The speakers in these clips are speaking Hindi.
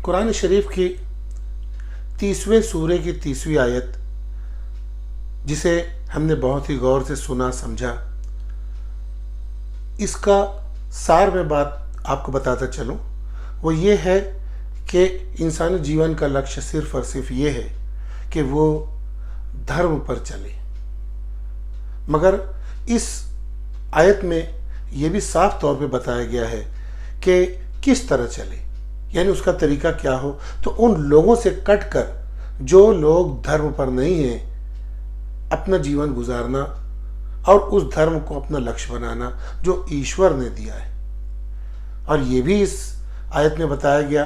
कुरान शरीफ की 30वें सूरे की 30वीं आयत, जिसे हमने बहुत ही गौर से सुना समझा, इसका सार में बात आपको बताता चलूं, वो ये है कि इंसानी जीवन का लक्ष्य सिर्फ और सिर्फ ये है कि वो धर्म पर चले। मगर इस आयत में ये भी साफ तौर पे बताया गया है कि किस तरह चले, यानी उसका तरीका क्या हो। तो उन लोगों से कटकर जो लोग धर्म पर नहीं हैं, अपना जीवन गुजारना और उस धर्म को अपना लक्ष्य बनाना जो ईश्वर ने दिया है। और ये भी इस आयत में बताया गया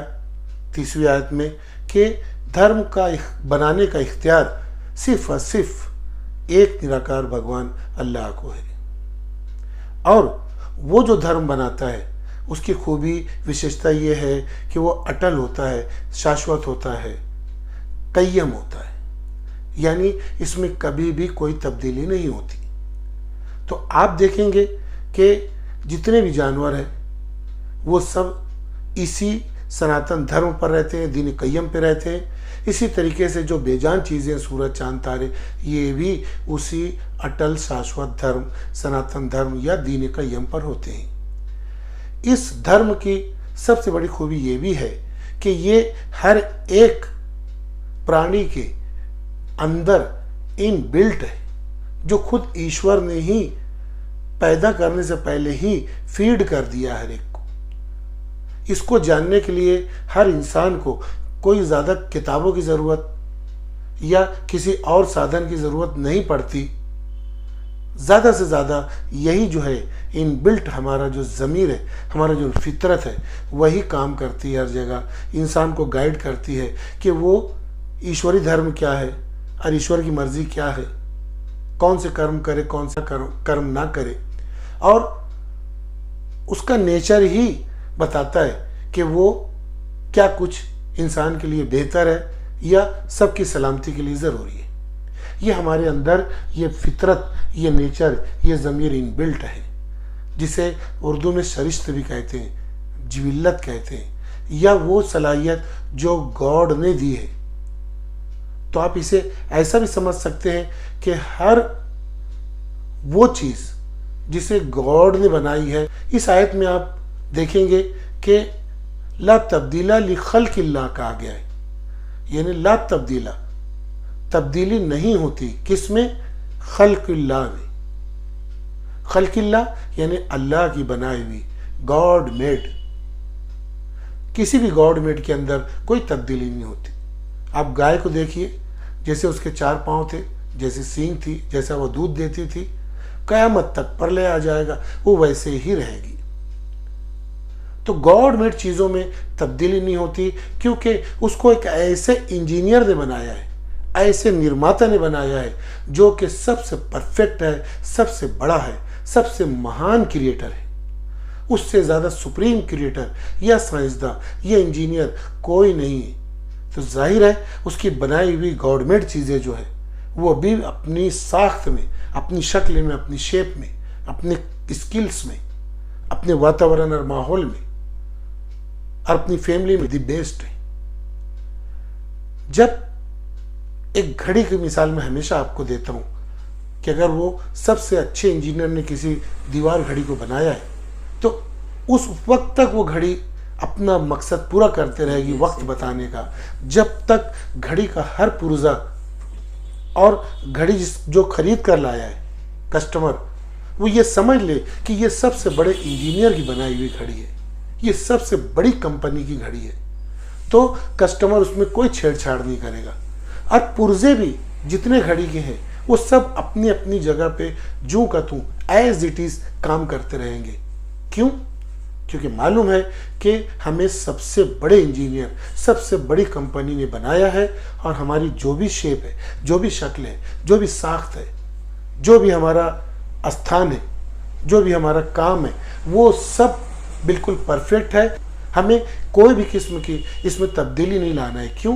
30वीं आयत में कि धर्म का बनाने का इख्तियार सिर्फ और सिर्फ एक निराकार भगवान अल्लाह को है। और वो जो धर्म बनाता है उसकी खूबी विशेषता ये है कि वो अटल होता है, शाश्वत होता है, कय्यम होता है, यानी इसमें कभी भी कोई तब्दीली नहीं होती। तो आप देखेंगे कि जितने भी जानवर हैं वो सब इसी सनातन धर्म पर रहते हैं, दीन कय्यम पे रहते हैं। इसी तरीके से जो बेजान चीज़ें, सूरज चांद तारे, ये भी उसी अटल शाश्वत धर्म, सनातन धर्म या दीन कय्यम पर होते हैं। इस धर्म की सबसे बड़ी खूबी ये भी है कि ये हर एक प्राणी के अंदर इन बिल्ट है, जो खुद ईश्वर ने ही पैदा करने से पहले ही फीड कर दिया हर एक को। इसको जानने के लिए हर इंसान को कोई ज़्यादा किताबों की ज़रूरत या किसी और साधन की ज़रूरत नहीं पड़ती। ज़्यादा से ज़्यादा यही जो है इन बिल्ट हमारा जो ज़मीर है, हमारा जो फितरत है, वही काम करती है हर जगह, इंसान को गाइड करती है कि वो ईश्वरी धर्म क्या है और ईश्वर की मर्ज़ी क्या है, कौन से कर्म करे, कौन सा कर्म ना करे। और उसका नेचर ही बताता है कि वो क्या कुछ इंसान के लिए बेहतर है या सबकी सलामती के लिए ज़रूरी है। ये हमारे अंदर ये फितरत, ये नेचर, ये ज़मीर इन बिल्ट है, जिसे उर्दू में शरिश्त भी कहते हैं, जिबिल्लत कहते हैं, या वो सलाहियत जो गॉड ने दी है। तो आप इसे ऐसा भी समझ सकते हैं कि हर वो चीज़ जिसे गॉड ने बनाई है, इस आयत में आप देखेंगे कि ला तब्दीला लि खल्क़िल्लाह कहा गया है, यानी ला तब्दीला, तब्दीली नहीं होती किसमें? खल्क़िल्लाह में। खल्क़िल्लाह यानी अल्लाह की बनाई हुई, गॉड मेड। किसी भी गॉड मेड के अंदर कोई तब्दीली नहीं होती। आप गाय को देखिए, जैसे उसके 4 पांव थे, जैसे सींग थी, जैसा वो दूध देती थी, कयामत तक प्रलय आ जाएगा वो वैसे ही रहेगी। तो गॉड मेड चीज़ों में तब्दीली नहीं होती, क्योंकि उसको एक ऐसे इंजीनियर ने बनाया है, ऐसे निर्माता ने बनाया है जो कि सबसे परफेक्ट है, सबसे बड़ा है, सबसे महान क्रिएटर है। उससे ज़्यादा सुप्रीम क्रिएटर या साइंसदान या इंजीनियर कोई नहीं है। तो जाहिर है उसकी बनाई हुई गॉड मेड चीज़ें जो है वो अभी अपनी साख्त में, अपनी शक्ल में, अपनी शेप में, अपने स्किल्स में, अपने वातावरण और माहौल में और अपनी फैमिली में दी बेस्ट है। जब एक घड़ी की मिसाल मैं हमेशा आपको देता हूं कि अगर वो सबसे अच्छे इंजीनियर ने किसी दीवार घड़ी को बनाया है तो उस वक्त तक वो घड़ी अपना मकसद पूरा करते रहेगी, वक्त बताने का, जब तक घड़ी का हर पुर्जा और घड़ी जो खरीद कर लाया है कस्टमर, वो ये समझ ले कि ये सबसे बड़े इंजीनियर की बनाई हुई घड़ी है, ये सबसे बड़ी कंपनी की घड़ी है। तो कस्टमर उसमें कोई छेड़छाड़ नहीं करेगा। और पुर्जे भी जितने घड़ी के हैं वो सब अपनी अपनी जगह पे जूं का तूं एज इट इज काम करते रहेंगे। क्यों? क्योंकि मालूम है कि हमें सबसे बड़े इंजीनियर, सबसे बड़ी कंपनी ने बनाया है, और हमारी जो भी शेप है, जो भी शक्ल है, जो भी साख्त है, जो भी हमारा स्थान है, जो भी हमारा काम है, वो सब बिल्कुल परफेक्ट है। हमें कोई भी किस्म की इसमें तब्दीली नहीं लाना है। क्यों?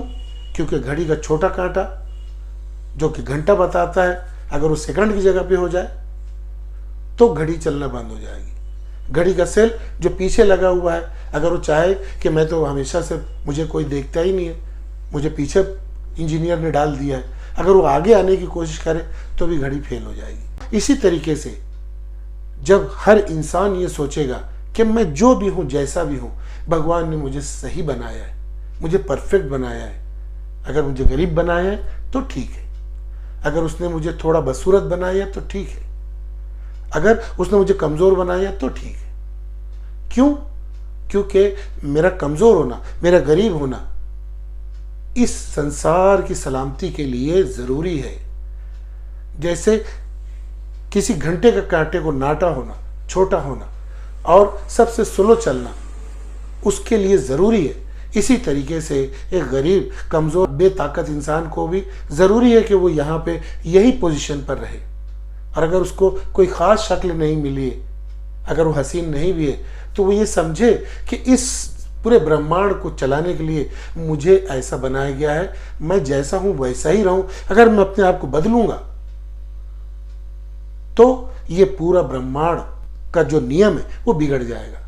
क्योंकि घड़ी का छोटा कांटा जो कि घंटा बताता है, अगर वो सेकंड की जगह पे हो जाए तो घड़ी चलना बंद हो जाएगी। घड़ी का सेल जो पीछे लगा हुआ है, अगर वो चाहे कि मैं तो हमेशा से, मुझे कोई देखता ही नहीं है, मुझे पीछे इंजीनियर ने डाल दिया है, अगर वो आगे आने की कोशिश करे तो भी घड़ी फेल हो जाएगी। इसी तरीके से जब हर इंसान ये सोचेगा कि मैं जो भी हूँ, जैसा भी हूँ, भगवान ने मुझे सही बनाया है, मुझे परफेक्ट बनाया है। अगर मुझे गरीब बनाया है तो ठीक है, अगर उसने मुझे थोड़ा बदसूरत बनाया है तो ठीक है, अगर उसने मुझे कमज़ोर बनाया है तो ठीक है। क्यों? क्योंकि मेरा कमज़ोर होना, मेरा गरीब होना इस संसार की सलामती के लिए ज़रूरी है। जैसे किसी घंटे का कांटे को नाटा होना, छोटा होना और सबसे स्लो चलना उसके लिए ज़रूरी है, इसी तरीके से एक गरीब, कमज़ोर, बेताकत इंसान को भी ज़रूरी है कि वो यहाँ पे यही पोजीशन पर रहे। और अगर उसको कोई ख़ास शक्ल नहीं मिली है, अगर वो हसीन नहीं भी है, तो वो ये समझे कि इस पूरे ब्रह्मांड को चलाने के लिए मुझे ऐसा बनाया गया है, मैं जैसा हूँ वैसा ही रहूँ। अगर मैं अपने आप को बदलूँगा तो ये पूरा ब्रह्मांड का जो नियम है वो बिगड़ जाएगा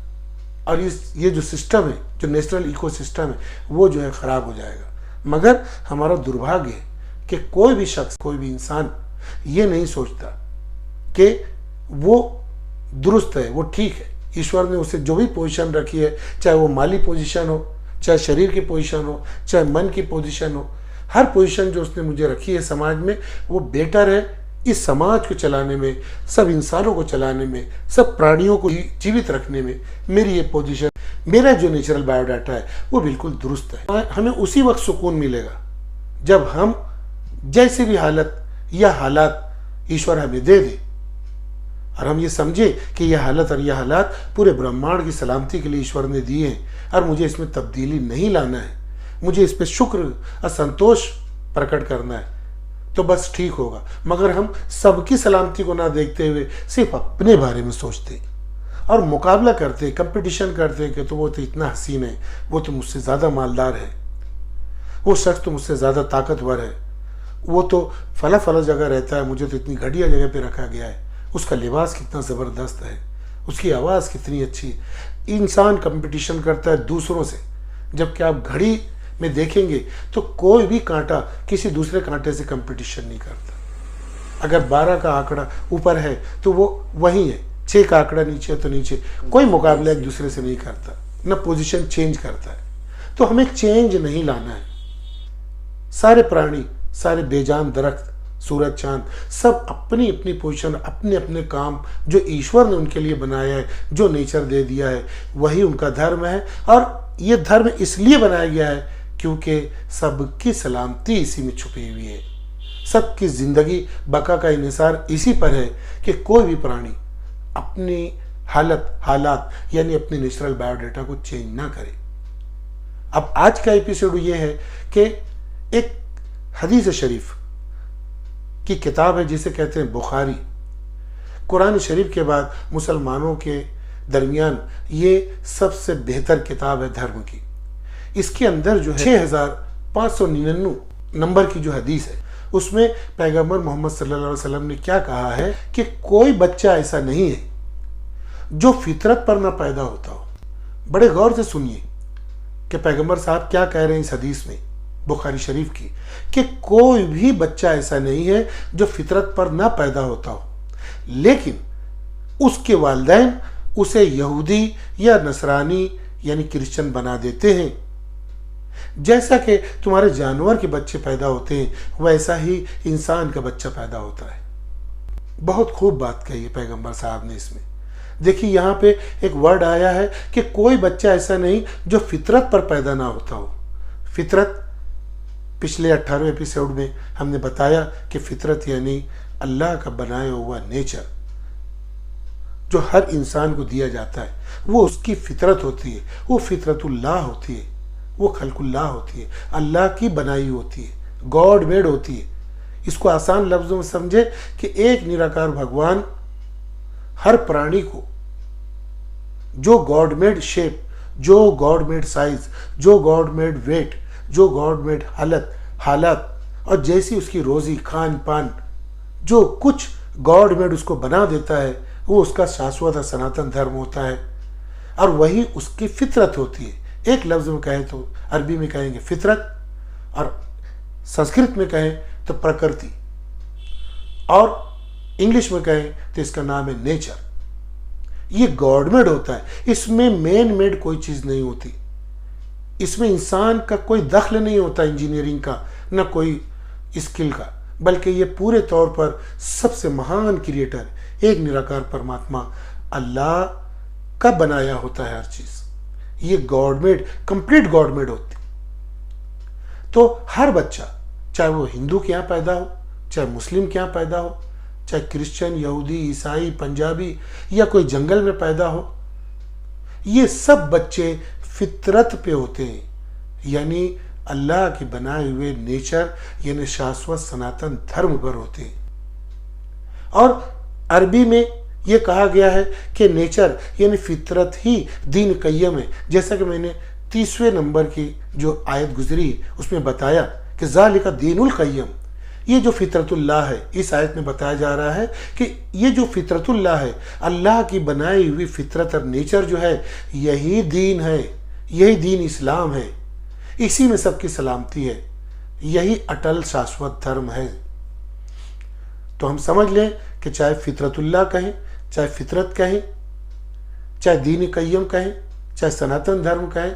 और ये जो सिस्टम है, जो नेचुरल इकोसिस्टम है, वो जो है ख़राब हो जाएगा। मगर हमारा दुर्भाग्य है कि कोई भी शख्स, कोई भी इंसान ये नहीं सोचता कि वो दुरुस्त है, वो ठीक है। ईश्वर ने उसे जो भी पोजीशन रखी है, चाहे वो माली पोजीशन हो, चाहे शरीर की पोजीशन हो, चाहे मन की पोजीशन हो, हर पोजीशन जो उसने मुझे रखी है समाज में, वो बेटर है इस समाज को चलाने में, सब इंसानों को चलाने में, सब प्राणियों को जीवित रखने में। मेरी ये पोजीशन, मेरा जो नेचुरल बायोडाटा है वो बिल्कुल दुरुस्त है। हमें उसी वक्त सुकून मिलेगा जब हम जैसे भी हालत या हालात ईश्वर हमें दे दे और हम ये समझे कि यह हालत और यह हालात पूरे ब्रह्मांड की सलामती के लिए ईश्वर ने दिए हैं और मुझे इसमें तब्दीली नहीं लाना है, मुझे इस पर शुक्र और संतोष प्रकट करना है, तो बस ठीक होगा। मगर हम सबकी सलामती को ना देखते हुए सिर्फ अपने बारे में सोचते और मुकाबला करते, कंपटीशन करते कि तो वो तो इतना हसीन है, वो तो मुझसे ज़्यादा मालदार है, वो शख्स तो मुझसे ज़्यादा ताकतवर है, वो तो फला फला जगह रहता है, मुझे तो इतनी घटिया जगह पे रखा गया है, उसका लिबास कितना ज़बरदस्त है, उसकी आवाज़ कितनी अच्छी है। इंसान कंपटीशन करता है दूसरों से, जबकि आप घड़ी में देखेंगे तो कोई भी कांटा किसी दूसरे कांटे से कंपटीशन नहीं करता। अगर 12 का आंकड़ा ऊपर है तो वो वही है, 6 का आंकड़ा नीचे है तो नीचे, कोई मुकाबला एक दूसरे से नहीं करता, न पोजीशन चेंज करता है। तो हमें चेंज नहीं लाना है। सारे प्राणी, सारे बेजान दरख्त, सूरज, चांद, सब अपनी अपनी पोजीशन, अपने अपने काम जो ईश्वर ने उनके लिए बनाया है, जो नेचर दे दिया है, वही उनका धर्म है। और ये धर्म इसलिए बनाया गया है क्योंकि सबकी सलामती इसी में छुपी हुई है। सबकी जिंदगी बका का इन्हिसार इसी पर है कि कोई भी प्राणी अपनी हालात यानी अपने नेचुरल बायोडाटा को चेंज ना करे। अब आज का एपिसोड ये है कि एक हदीस शरीफ की किताब है जिसे कहते हैं बुखारी। कुरान शरीफ के बाद मुसलमानों के दरमियान ये सबसे बेहतर किताब है धर्म की। इसके अंदर जो है 6599 नंबर की जो हदीस है, उसमें पैगंबर मोहम्मद सल्लल्लाहु अलैहि वसल्लम ने क्या कहा है कि कोई बच्चा ऐसा नहीं है जो फितरत पर ना पैदा होता हो। बड़े गौर से सुनिए कि पैगंबर साहब क्या कह रहे हैं इस हदीस में बुखारी शरीफ की, कि कोई भी बच्चा ऐसा नहीं है जो फितरत पर ना पैदा होता हो, लेकिन उसके वालिदैन उसे यहूदी या नसरानी यानी क्रिश्चियन बना देते हैं। जैसा कि तुम्हारे जानवर के बच्चे पैदा होते हैं वैसा ही इंसान का बच्चा पैदा होता है। बहुत खूब बात कही है पैगंबर साहब ने इसमें। देखिए यहाँ पे एक वर्ड आया है कि कोई बच्चा ऐसा नहीं जो फितरत पर पैदा ना होता हो। फितरत पिछले 18वें एपिसोड में हमने बताया कि फितरत यानी अल्लाह का बनाया हुआ नेचर जो हर इंसान को दिया जाता है, वो उसकी फितरत होती है, वो फितरतुल्लाह होती है, वो खल्कुल्लाह होती है, अल्लाह की बनाई होती है, गॉड मेड होती है। इसको आसान लफ्जों में समझे कि एक निराकार भगवान हर प्राणी को जो गॉड मेड शेप, जो गॉड मेड साइज, जो गॉड मेड वेट, जो गॉड मेड हालत और जैसी उसकी रोजी, खान पान, जो कुछ गॉड मेड उसको बना देता है, वो उसका शाश्वत और सनातन धर्म होता है, और वही उसकी फितरत होती है। एक लफ्ज़ में कहें तो अरबी में कहेंगे फितरत, और संस्कृत में कहें तो प्रकृति, और इंग्लिश में कहें तो इसका नाम है नेचर। ये गॉड मेड होता है, इसमें मैन मेड कोई चीज़ नहीं होती, इसमें इंसान का कोई दखल नहीं होता, इंजीनियरिंग का न कोई स्किल का, बल्कि ये पूरे तौर पर सबसे महान क्रिएटर, एक निराकार परमात्मा अल्लाह का बनाया होता है हर चीज़। ये God made, complete God made होती। तो हर बच्चा, चाहे वो हिंदू के यहाँ पैदा हो, चाहे मुस्लिम के यहाँ पैदा हो, चाहे क्रिश्चियन, यहूदी, ईसाई, पंजाबी, या कोई जंगल में पैदा हो, ये सब बच्चे फितरत पे होते हैं, यानी अल्लाह के बनाए हुए नेचर यानी शाश्वत सनातन धर्म पर होते हैं। और अरबी में यह कहा गया है कि नेचर यानी फितरत ही दीन कय्यम है, जैसा कि मैंने 30वें नंबर की जो आयत गुजरी उसमें बताया कि ज़ालिका दीनुल कय्यम। ये जो फितरतुल्लाह है, इस आयत में बताया जा रहा है कि ये जो फितरतुल्लाह है, अल्लाह की बनाई हुई फितरत और नेचर जो है, यही दीन है, यही दीन इस्लाम है, इसी में सबकी सलामती है, यही अटल शाश्वत धर्म है। तो हम समझ लें कि चाहे फितरतुल्लाह कहें, चाहे फितरत कहें, चाहे दीन कय्यम कहें, चाहे सनातन धर्म कहें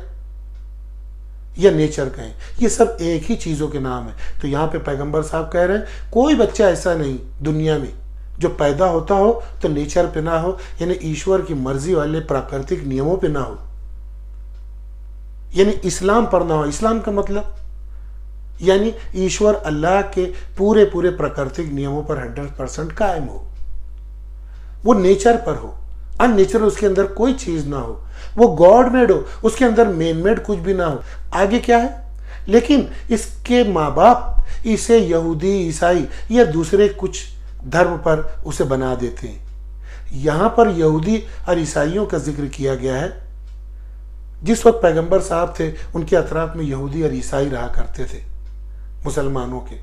या नेचर कहें, ये सब एक ही चीज़ों के नाम है। तो यहाँ पे पैगंबर साहब कह रहे हैं कोई बच्चा ऐसा नहीं दुनिया में जो पैदा होता हो तो नेचर पे ना हो, यानी ईश्वर की मर्जी वाले प्राकृतिक नियमों पे ना हो, यानी इस्लाम पर ना हो। इस्लाम का मतलब यानी ईश्वर अल्लाह के पूरे पूरे प्राकृतिक नियमों पर 100% कायम हो, वो नेचर पर हो, अननेचुरल उसके अंदर कोई चीज ना हो, वो गॉड मेड हो, उसके अंदर मैन मेड कुछ भी ना हो। आगे क्या है, लेकिन इसके माँ बाप इसे यहूदी, ईसाई या दूसरे कुछ धर्म पर उसे बना देते हैं। यहाँ पर यहूदी और ईसाइयों का जिक्र किया गया है। जिस वक्त पैगंबर साहब थे उनके अतराफ में यहूदी और ईसाई रहा करते थे मुसलमानों के।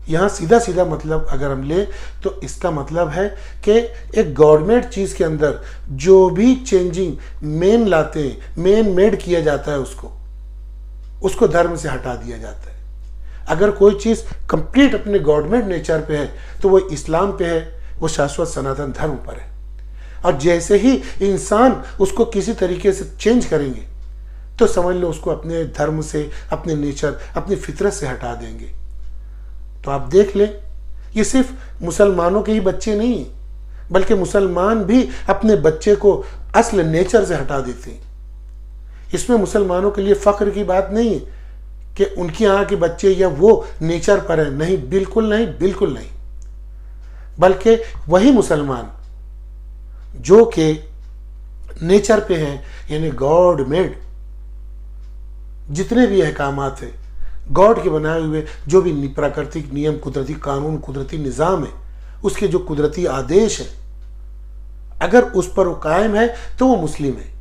यहाँ सीधा सीधा मतलब अगर हम ले तो इसका मतलब है कि एक गवर्नमेंट चीज़ के अंदर जो भी चेंजिंग मेन लाते हैं, मेन मेड किया जाता है, उसको धर्म से हटा दिया जाता है। अगर कोई चीज़ कंप्लीट अपने गवर्नमेंट नेचर पे है तो वो इस्लाम पे है, वो शाश्वत सनातन धर्म पर है। और जैसे ही इंसान उसको किसी तरीके से चेंज करेंगे तो समझ लो उसको अपने धर्म से, अपने नेचर, अपनी फितरत से हटा देंगे। तो आप देख लें, ये सिर्फ मुसलमानों के ही बच्चे नहीं हैं, बल्कि मुसलमान भी अपने बच्चे को असल नेचर से हटा देते हैं। इसमें मुसलमानों के लिए फख्र की बात नहीं है कि उनके यहाँ के बच्चे या वो नेचर पर है, नहीं, बिल्कुल नहीं, बिल्कुल नहीं। बल्कि वही मुसलमान जो के नेचर पे हैं, यानी गॉड मेड, जितने भी अहकामात है, गॉड के बनाए हुए जो भी प्राकृतिक नियम, कुदरती कानून, कुदरती निज़ाम है, उसके जो कुदरती आदेश है, अगर उस पर वो कायम है तो वो मुस्लिम है।